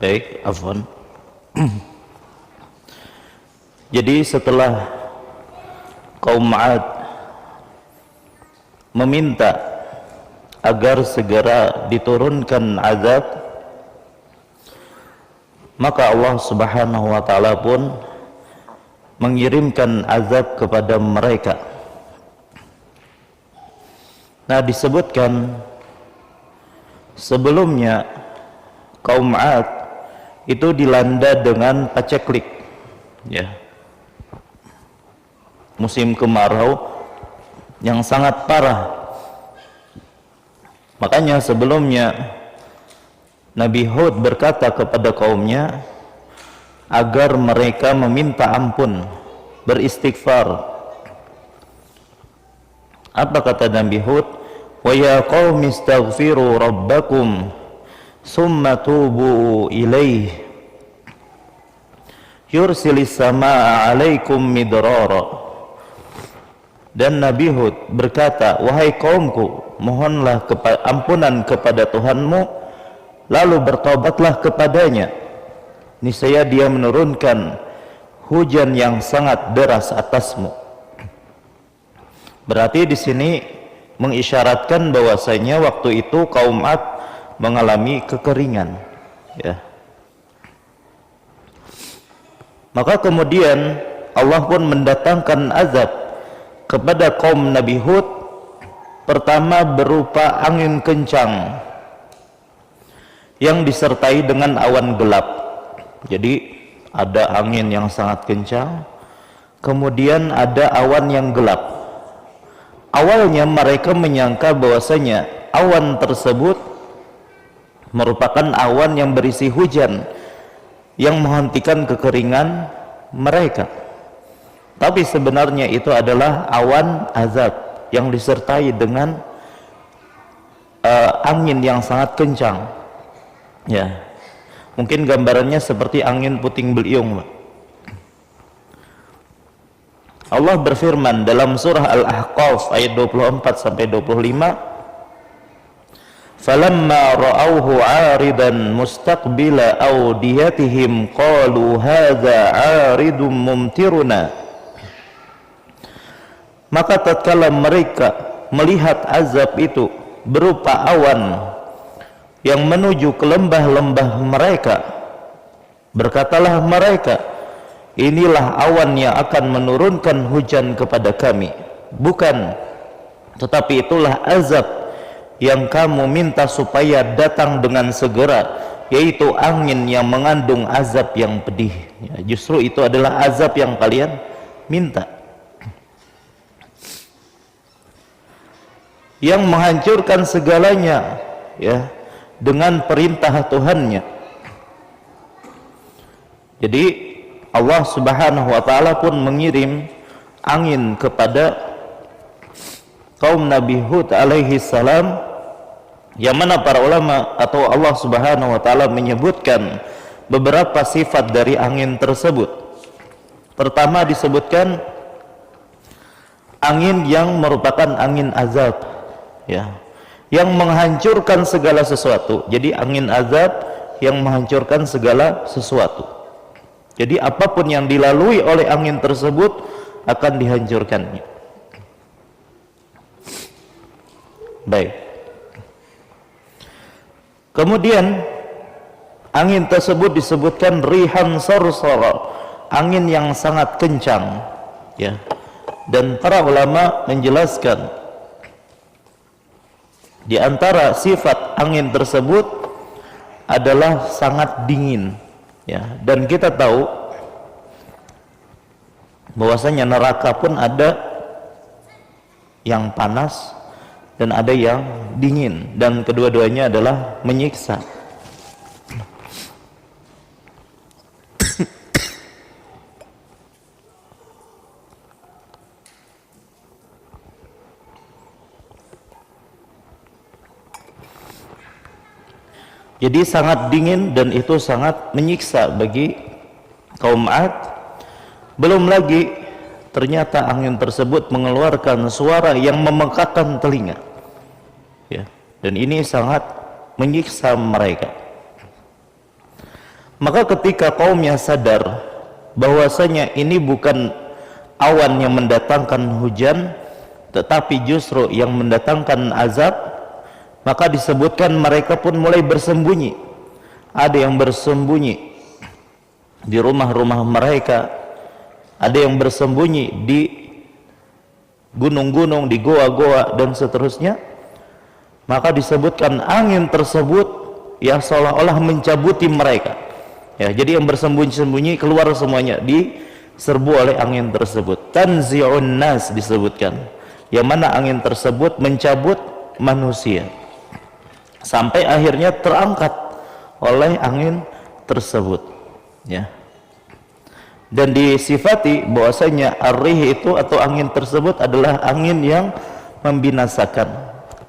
Baik, afwan. Jadi setelah kaum 'Ad meminta agar segera diturunkan azab, maka Allah Subhanahu wa taala pun mengirimkan azab kepada mereka. Nah, disebutkan sebelumnya kaum 'Ad itu dilanda dengan paceklik, ya, musim kemarau yang sangat parah. Makanya sebelumnya Nabi Hud berkata kepada kaumnya agar mereka meminta ampun, beristighfar. Apa kata Nabi Hud? Wa ya qaumi istaghfiru rabbakum summa tubu ilaih yursilis samaa alaikum midrara. Dan Nabi Hud berkata, wahai kaumku, mohonlah ampunan kepada Tuhanmu, lalu bertobatlah kepadanya, niscaya Dia menurunkan hujan yang sangat deras atasmu. Berarti di sini mengisyaratkan bahwasanya waktu itu kaum 'Ad mengalami kekeringan, ya. Maka kemudian Allah pun mendatangkan azab kepada kaum Nabi Hud, pertama berupa angin kencang yang disertai dengan awan gelap. Jadi ada angin yang sangat kencang, kemudian ada awan yang gelap. Awalnya mereka menyangka bahwasanya awan tersebut merupakan awan yang berisi hujan yang menghentikan kekeringan mereka. Tapi sebenarnya itu adalah awan azab yang disertai dengan angin yang sangat kencang, ya. Mungkin gambarannya seperti angin puting beliung. Allah berfirman dalam surah Al-Ahqaf ayat 24 sampai 25, falamma ra'awhu 'aridan mustaqbila awdiyatihim qalu hadza 'aridum mumtiruna. Maka tatkala mereka melihat azab itu berupa awan yang menuju ke lembah-lembah mereka, berkatalah mereka, inilah awan yang akan menurunkan hujan kepada kami, bukan, tetapi itulah azab yang kamu minta supaya datang dengan segera, yaitu angin yang mengandung azab yang pedih. Ya, justru itu adalah azab yang kalian minta, yang menghancurkan segalanya, ya, dengan perintah Tuhannya. Jadi Allah Subhanahu wa taala pun mengirim angin kepada kaum Nabi Hud alaihi salam, yang mana para ulama atau Allah Subhanahu wa taala menyebutkan beberapa sifat dari angin tersebut. Pertama disebutkan angin yang merupakan angin azab, ya, yang menghancurkan segala sesuatu. Jadi angin azab yang menghancurkan segala sesuatu. Jadi apapun yang dilalui oleh angin tersebut akan dihancurkannya. Baik. Kemudian angin tersebut disebutkan rihan sarsara, angin yang sangat kencang, ya. Dan para ulama menjelaskan di antara sifat angin tersebut adalah sangat dingin, ya. Dan kita tahu bahwasanya neraka pun ada yang panas dan ada yang dingin, dan kedua-duanya adalah menyiksa. Jadi sangat dingin dan itu sangat menyiksa bagi kaum 'Ad. Belum lagi ternyata angin tersebut mengeluarkan suara yang memekakkan telinga, ya, dan ini sangat menyiksa mereka. Maka ketika kaumnya sadar bahwasanya ini bukan awan yang mendatangkan hujan, tetapi justru yang mendatangkan azab, maka disebutkan mereka pun mulai bersembunyi. Ada yang bersembunyi di rumah-rumah mereka, ada yang bersembunyi di gunung-gunung, di goa-goa dan seterusnya. Maka disebutkan angin tersebut yang seolah-olah mencabuti mereka. Ya, jadi yang bersembunyi-sembunyi keluar semuanya, diserbu oleh angin tersebut. Tanzi'un nas disebutkan, yang mana angin tersebut mencabut manusia sampai akhirnya terangkat oleh angin tersebut, ya. Dan disifati bahwasanya ar-rih itu atau angin tersebut adalah angin yang membinasakan,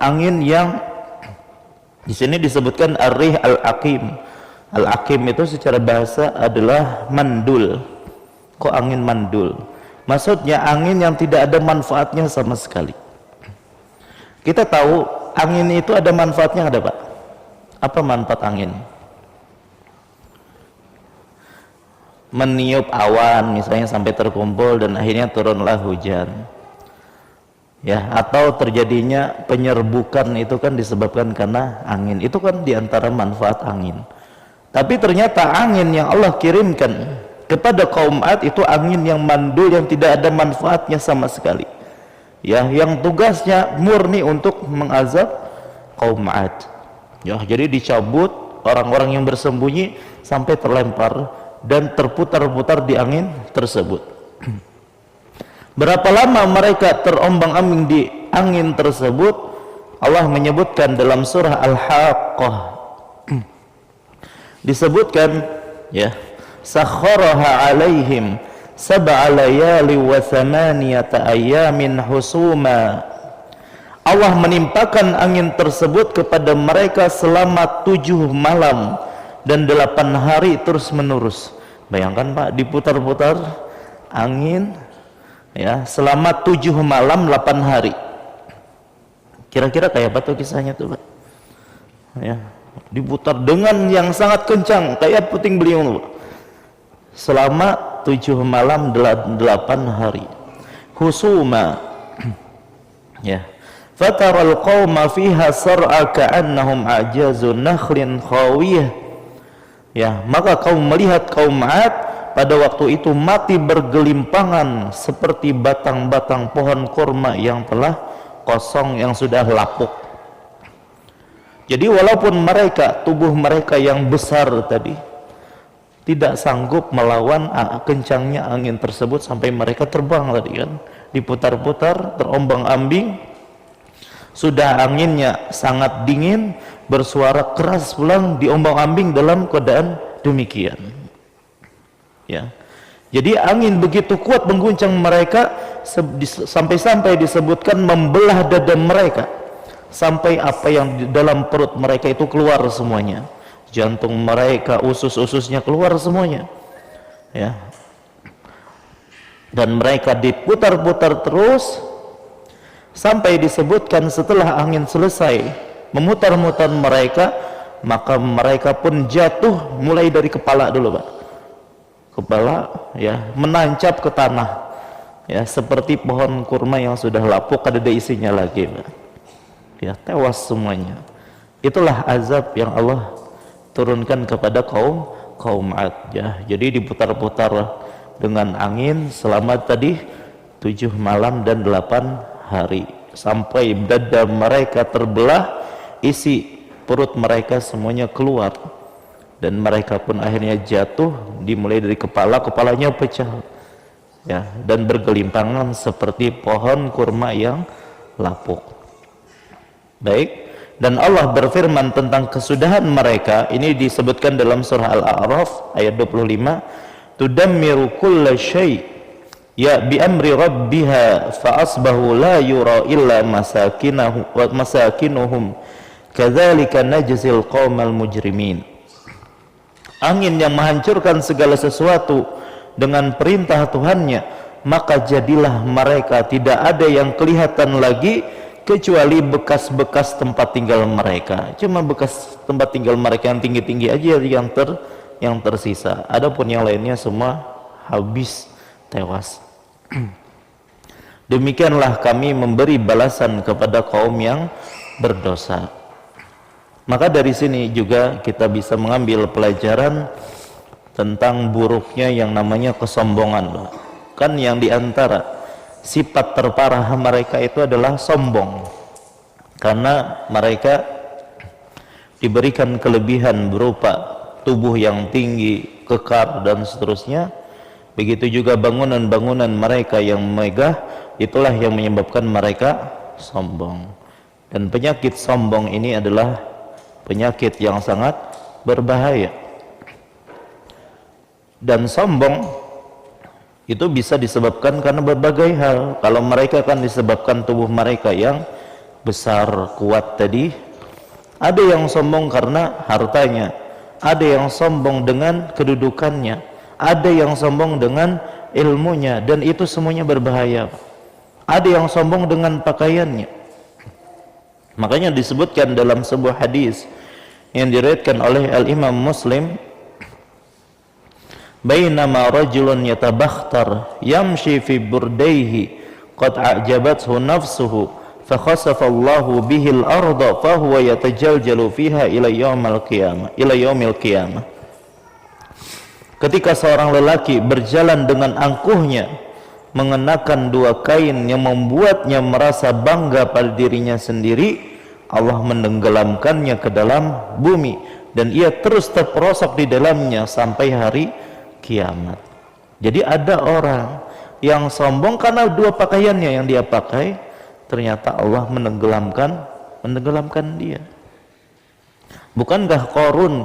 angin yang di sini disebutkan ar-rih al-aqim. Al-aqim itu secara bahasa adalah mandul. Kok angin mandul? Maksudnya angin yang tidak ada manfaatnya sama sekali. Kita tahu angin itu ada manfaatnya, ada Pak? Apa manfaat angin? Meniup awan misalnya sampai terkumpul dan akhirnya turunlah hujan. Ya, atau terjadinya penyerbukan itu kan disebabkan karena angin. Itu kan diantara manfaat angin. Tapi ternyata angin yang Allah kirimkan kepada kaum Ad itu angin yang mandul, yang tidak ada manfaatnya sama sekali. Ya, yang tugasnya murni untuk mengazab kaum Ad. Ya, jadi dicabut orang-orang yang bersembunyi sampai terlempar dan terputar-putar di angin tersebut. Berapa lama mereka terombang-ambing di angin tersebut? Allah menyebutkan dalam surah Al-Haqqah. Disebutkan, ya, sakharaha alaihim sab'a layali wa thamaniyata ayamin husuma. Allah menimpakan angin tersebut kepada mereka selama 7 malam dan 8 hari terus menerus. Bayangkan Pak, diputar-putar angin, ya, selama 7 malam 8 hari. Kira-kira kayak apa tuh kisahnya tuh Pak? Ya, diputar dengan yang sangat kencang kayak puting beliung selama 7 malam 8 hari husuma. Ya, fataral qauma fiha sar'a ka'annahum a'jazu nakhlin khawiyah. Ya, maka kaum melihat kaum Ad pada waktu itu mati bergelimpangan seperti batang-batang pohon kurma yang telah kosong, yang sudah lapuk. Jadi walaupun mereka, tubuh mereka yang besar tadi tidak sanggup melawan kencangnya angin tersebut sampai mereka terbang tadi kan, diputar-putar, terombang-ambing. Sudah anginnya sangat dingin, bersuara keras pulang, diombang-ambing dalam keadaan demikian. Ya. Jadi angin begitu kuat mengguncang mereka sampai-sampai disebutkan membelah dada mereka. Sampai apa yang di dalam perut mereka itu keluar semuanya, jantung mereka, usus-ususnya keluar semuanya, ya. Dan mereka diputar-putar terus sampai disebutkan setelah angin selesai memutar-mutar mereka, maka mereka pun jatuh mulai dari kepala dulu Pak. Kepala, ya, menancap ke tanah, ya, seperti pohon kurma yang sudah lapuk, ada isinya lagi Pak. Ya, tewas semuanya. Itulah azab yang Allah turunkan kepada kaum Ad, ya. Jadi diputar-putar dengan angin selama tadi 7 malam dan 8 hari sampai dada mereka terbelah, isi perut mereka semuanya keluar dan mereka pun akhirnya jatuh, dimulai dari kepalanya pecah, ya, dan bergelimpangan seperti pohon kurma yang lapuk. Baik, dan Allah berfirman tentang kesudahan mereka. Ini disebutkan dalam surah Al-A'raf ayat 25, tudammiru kulla syai' ya bi amri rabbiha fa asbahu la yura illa masakinuhum kadzalika najzil qaumal mujrimin. Angin yang menghancurkan segala sesuatu dengan perintah Tuhannya, maka jadilah mereka tidak ada yang kelihatan lagi kecuali bekas-bekas tempat tinggal mereka. Cuma bekas tempat tinggal mereka yang tinggi-tinggi aja yang yang tersisa. Adapun yang lainnya semua habis, tewas. Demikianlah kami memberi balasan kepada kaum yang berdosa. Maka dari sini juga kita bisa mengambil pelajaran tentang buruknya yang namanya kesombongan. Kan yang diantara sifat terparah mereka itu adalah sombong, karena mereka diberikan kelebihan berupa tubuh yang tinggi, kekar dan seterusnya. Begitu juga bangunan-bangunan mereka yang megah, itulah yang menyebabkan mereka sombong. Dan penyakit sombong ini adalah penyakit yang sangat berbahaya. Dan sombong itu bisa disebabkan karena berbagai hal. Kalau mereka kan disebabkan tubuh mereka yang besar, kuat tadi. Ada yang sombong karena hartanya, ada yang sombong dengan kedudukannya, ada yang sombong dengan ilmunya, dan itu semuanya berbahaya. Ada yang sombong dengan pakaiannya. Makanya disebutkan dalam sebuah hadis yang diriwayatkan oleh Al-Imam Muslim, bainama rajulun yatabakhtar yamshi fi burdaihi qad a'jabathu nafsuhu fa khasafa Allahu bihi al-ardha fa huwa yatajaljalu fiha ila yaumil qiyamah. Ketika seorang lelaki berjalan dengan angkuhnya mengenakan dua kain yang membuatnya merasa bangga pada dirinya sendiri, Allah menenggelamkannya ke dalam bumi dan ia terus terperosok di dalamnya sampai hari kiamat. Jadi ada orang yang sombong karena dua pakaiannya yang dia pakai, ternyata Allah menenggelamkan dia. Bukankah Qarun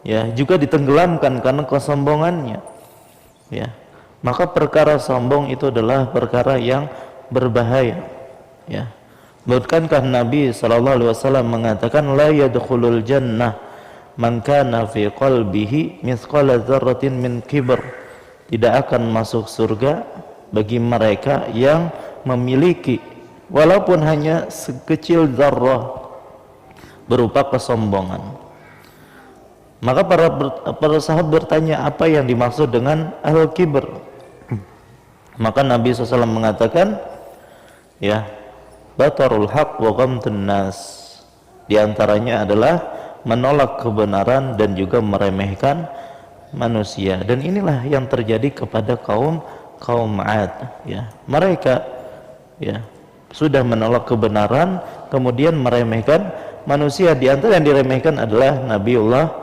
ya juga ditenggelamkan karena kesombongannya? Ya. Maka perkara sombong itu adalah perkara yang berbahaya. Ya. Bukankah Nabi SAW mengatakan la yadkhulul jannah man kana fi qalbihi mithqala dzarratin min kibr. Tidak akan masuk surga bagi mereka yang memiliki walaupun hanya sekecil zarrah berupa kesombongan. Maka para sahabat bertanya, apa yang dimaksud dengan al-kibr? Maka Nabi SAW mengatakan, ya, batarul haq wa ghamtun nas. Di antaranya adalah menolak kebenaran dan juga meremehkan manusia. Dan inilah yang terjadi kepada kaum 'Ad, ya. Mereka ya sudah menolak kebenaran kemudian meremehkan manusia. Di antara yang diremehkan adalah Nabiullah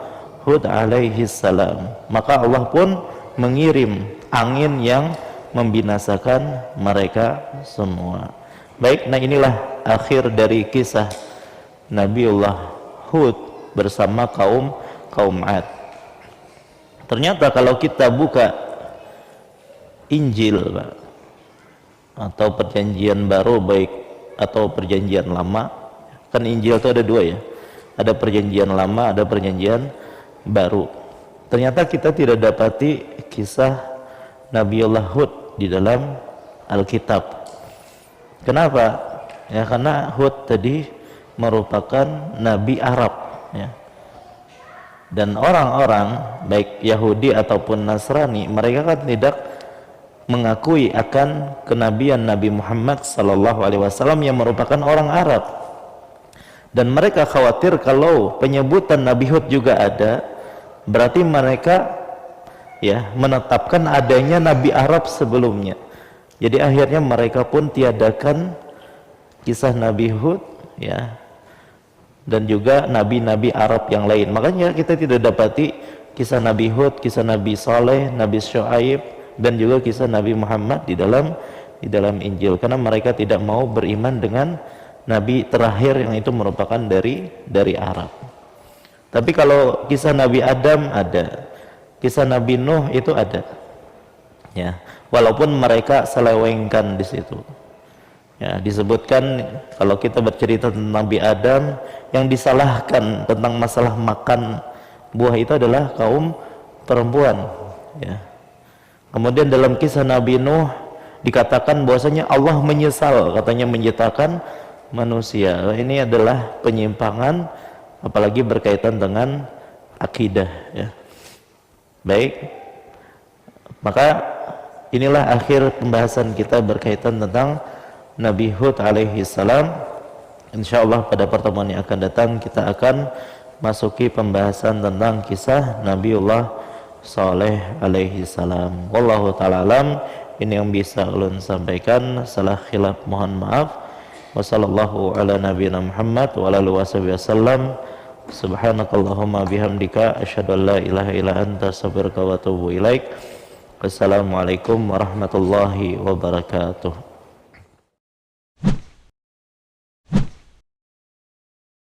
Hud alaihi salam. Maka Allah pun mengirim angin yang membinasakan mereka semua. Baik, nah inilah akhir dari kisah Nabiullah Hud bersama kaum 'Ad. Ternyata kalau kita buka Injil, Pak, atau perjanjian baru baik atau perjanjian lama, kan Injil itu ada dua ya, ada perjanjian lama, ada perjanjian baru. Ternyata kita tidak dapati kisah Nabiullah Hud di dalam Alkitab. Kenapa? Ya karena Hud tadi merupakan Nabi Arab, ya. Dan orang-orang baik Yahudi ataupun Nasrani, mereka kan tidak mengakui akan kenabian Nabi Muhammad SAW yang merupakan orang Arab. Dan mereka khawatir kalau penyebutan Nabi Hud juga ada, berarti mereka ya menetapkan adanya Nabi Arab sebelumnya. Jadi akhirnya mereka pun tiadakan kisah Nabi Hud, ya, dan juga nabi-nabi Arab yang lain. Makanya kita tidak dapati kisah Nabi Hud, kisah Nabi Saleh, Nabi Syuaib, dan juga kisah Nabi Muhammad di dalam Injil, karena mereka tidak mau beriman dengan Nabi terakhir yang itu merupakan dari Arab. Tapi kalau kisah Nabi Adam ada, kisah Nabi Nuh itu ada, ya, walaupun mereka selewengkan di situ. Ya, disebutkan kalau kita bercerita tentang Nabi Adam, yang disalahkan tentang masalah makan buah itu adalah kaum perempuan, ya. Kemudian dalam kisah Nabi Nuh dikatakan bahwasanya Allah menyesal, katanya menciptakan manusia. Ini adalah penyimpangan, apalagi berkaitan dengan akidah, ya. Baik, maka inilah akhir pembahasan kita berkaitan tentang Nabi Hud alaihi salam. Insyaallah pada pertemuan yang akan datang kita akan masuki pembahasan tentang kisah Nabiullah Saleh alaihi salam. Wallahu ta'ala alam. Ini yang bisa ulun sampaikan, salah khilaf mohon maaf. Wassallallahu ala nabiyina Muhammad wa ala alihi wasallam. Subhanakallahumma bihamdika asyhadu an la ilaha illa anta astaghfiruka wa atubu ilaik. Wassalamualaikum warahmatullahi wabarakatuh.